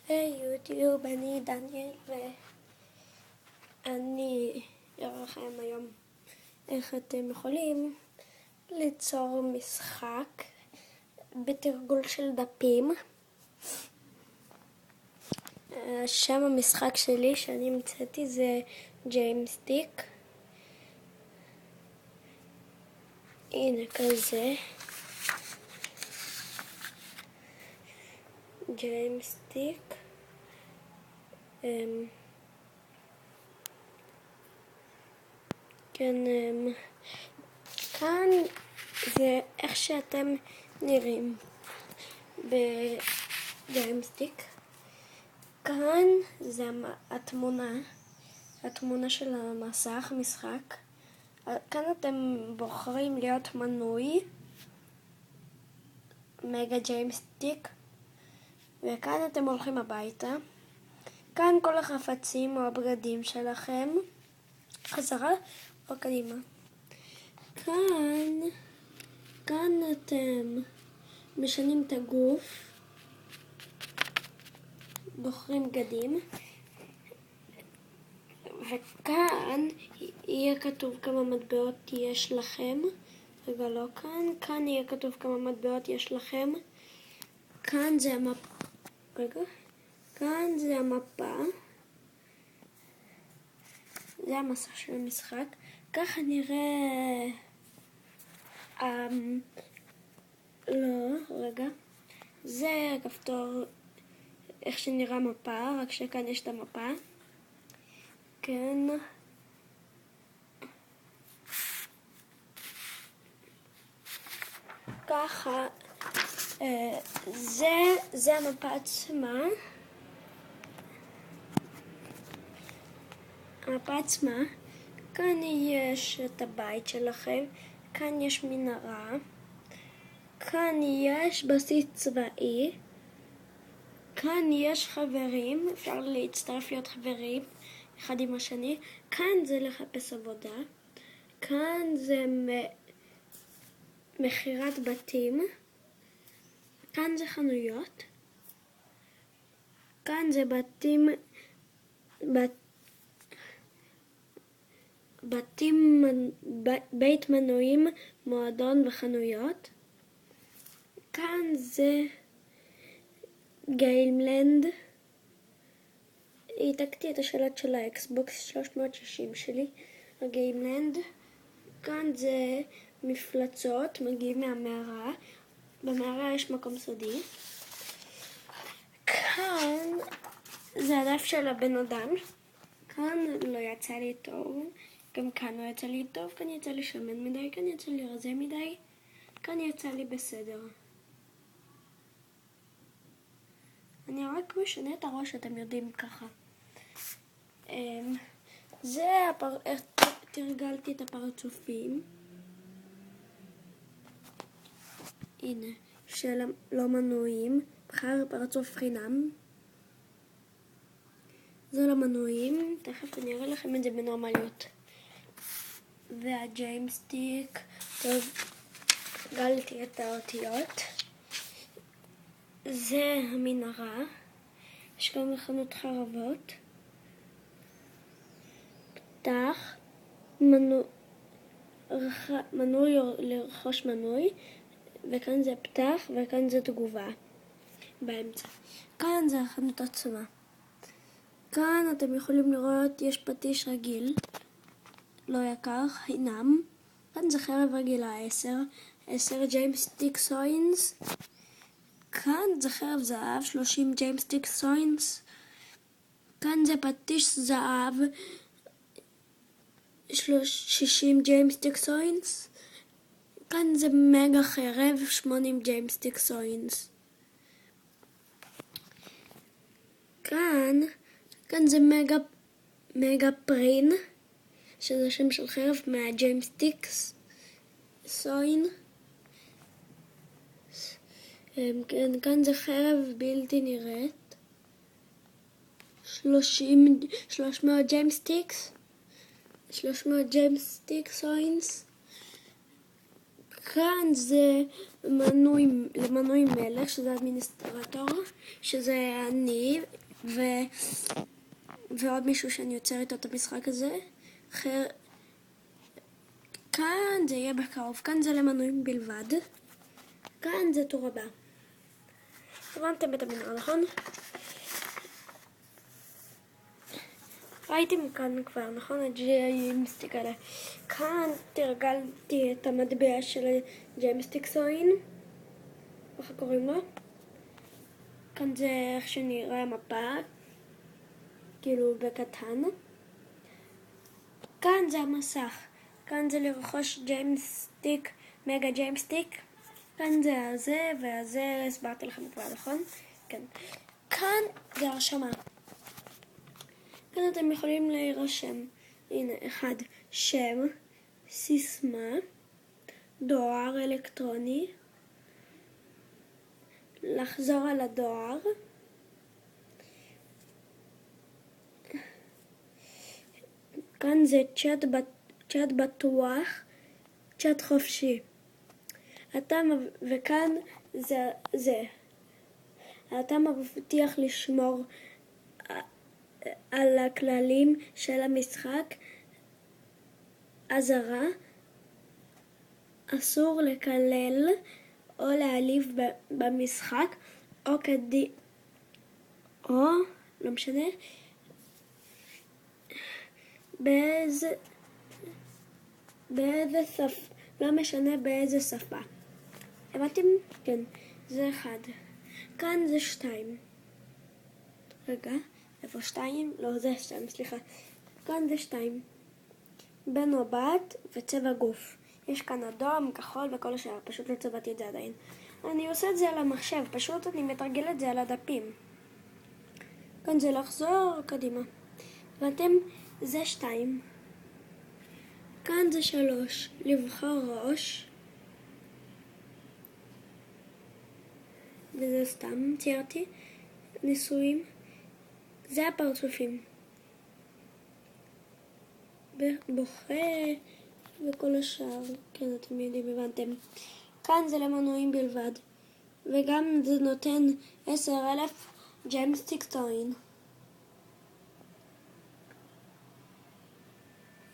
היי יוטיוב, אני דניאל ואני אראה לכם היום איך אתם יכולים ליצור משחק בתרגול של דפים. שם המשחק שלי שאני המצאתי זה ג'יימסטיק. הנה כזה ג'יימסטיק. כן, כאן זה איך שאתם נראים בג'יימסטיק. כאן זה התמונה של המסך משחק. כאן אתם בוחרים להיות מנוי מגה ג'יימסטיק, וכאן אתם הולכים הביתה. כאן כל החפצים או הבגדים שלכם, חזרה או קדימה. כאן אתם משנים את הגוף, בוחרים בגדים, וכאן יהיה כתוב כמה מטבעות יש לכם. רגע, לא כאן יהיה כתוב כמה מטבעות יש לכם. כאן זה כאן זה המפה. זה המסך של המשחק. ככה נראה זה הכפתור, איך שנראה מפה, רק שכאן יש את המפה. כן. ככה זה המפה עצמה. כאן יש את הבית שלכם, כאן יש מנהרה, כאן יש בסיס צבאי, כאן יש חברים, אפשר להצטרף להיות חברים אחד עם השני, כאן זה לחפש עבודה, כאן זה מכירת בתים, כאן זה חנויות, כאן זה בית מנויים, מועדון וחנויות. כאן זה גיימלנד. העתקתי את השלט של האקסבוקס 360 שלי, הגיימלנד. כאן זה מפלצות, מגיעים מהמערה. במערה יש מקום סודי. כאן זה הדף של הבן אדם. כאן לא יצא לי טוב. גם כאן לא יצא לי טוב, כאן יצא לי שמן מדי, כאן יצא לי רזה מדי, כאן יצא לי בסדר. אני רק משנה את הראש, אתם יודעים ככה. איך תרגלתי את הפרצופים. הנה, של לא מנויים, בחר פרצוף חינם. זה לא מנויים, תכף אני אראה לכם את זה בנורמליות. והג'יימסטיק, טוב, גלתי את האותיות. זה המנהרה, יש גם חנות חרבות. פתח, מנוי לרכוש מנוי, וכאן זה פתח וכאן זה תגובה באמצע. כאן זה החנות עצמה. כאן אתם יכולים לראות יש פטיש רגיל, לא יקר, חינם. כאן זה חרב רגילה 10 ג'יימסטיק סוינס. כאן זה חרב זהב 30 ג'יימסטיק סוינס. כאן זה פטיש זהב 60 ג'יימסטיק סוינס. כאן זה מגה חרב 80 ג'יימסטיק סוינס. כאן זה מגה פרין, שזה שם של חרב מהג'יימסטיקס סוין. כאן זה חרב בלתי נראית 300 ג'יימסטיקס סוינס. כאן זה למנוי מלך, שזה אדמיניסטרטור, שזה אני, ועוד מישהו שאני יוצר איתו את המשחק הזה. כאן זה יהיה בקרוב, כאן זה למנויים בלבד. כאן זה טור הבא. הבנתם את המנהל, נכון? ראיתם כאן כבר, נכון? הג'יימסטיק האלה. כאן תרגלתי את המטבע של הג'יימסטיק סוין. איך קוראים לו? כאן זה איך שנראה המפה. כאילו בקטן. כאן זה המסך. כאן זה לרכוש ג'יימסטיק, מגה ג'יימסטיק. כאן זה הזה והזה, הסברתי לכם כבר, נכון? כן. כאן זה הרשמה. כאן אתם יכולים להירשם. הנה, אחד, שם, סיסמה, דואר אלקטרוני, לחזור על הדואר, כאן זה צ'אט בטוח, צ'אט חופשי. וכאן זה. אתה מבטיח לשמור על הכללים של המשחק. אזהרה, אסור לקלל או להעליב במשחק, או לא משנה, באיזה שפה, לא משנה באיזה שפה. הבנתם? כן, זה 1. כאן זה 2. רגע, איפה 2? לא, זה 2, סליחה. כאן זה 2. בן או בת וצבע גוף. יש כאן אדום, כחול וכל השאר, פשוט לא צבעתי את זה עדיין. אני עושה את זה על המחשב, פשוט אני מתרגל את זה על הדפים. כאן זה לחזור קדימה. ואתם, זה 2. כאן זה 3, לבחור ראש. וזה סתם, ציירתי. ניסויים. זה הפרצופים. בוכה וכל השאר. כן, אתם יודעים, הבנתם. כאן זה למנויים בלבד. וגם זה נותן 10,000 ג'יימסטיק סוין.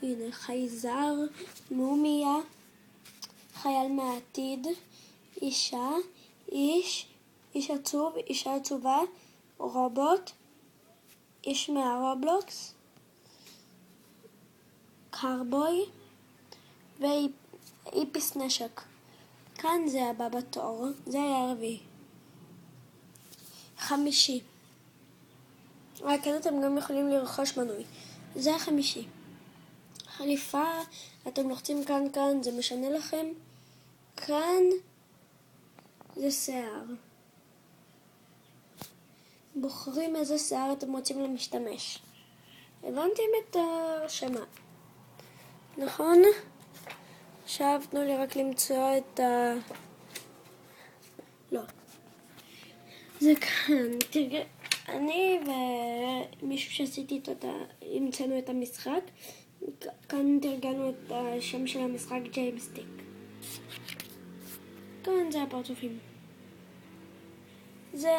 הנה, חייזר, מומיה, חייל מהעתיד, אישה, איש עצוב, אישה עצובה, רובוט, איש מהרובלוקס, קרבוי ואיפיס נשק. כאן זה הבא בתור, זה היה 4. 5. כאן אתם גם יכולים לרכוש מנוי. זה 5. חליפה, אתם לוחצים כאן, זה משנה לכם. כאן זה שיער. בוחרים איזה שיער אתם רוצים למשתמש. הבנתם את הרשמה, נכון? עכשיו תנו לי רק למצוא את לא. זה כאן. אני ומישהו שעשיתי איתו המצאנו את המשחק. כאן תרגלנו את השם של המשחק ג'יימסטיק. כאן זה הפרצופים. זה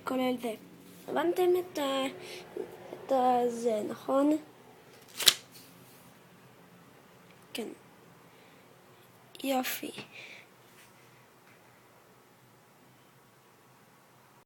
כולל זה. הבנתם את זה, נכון? כן. יופי.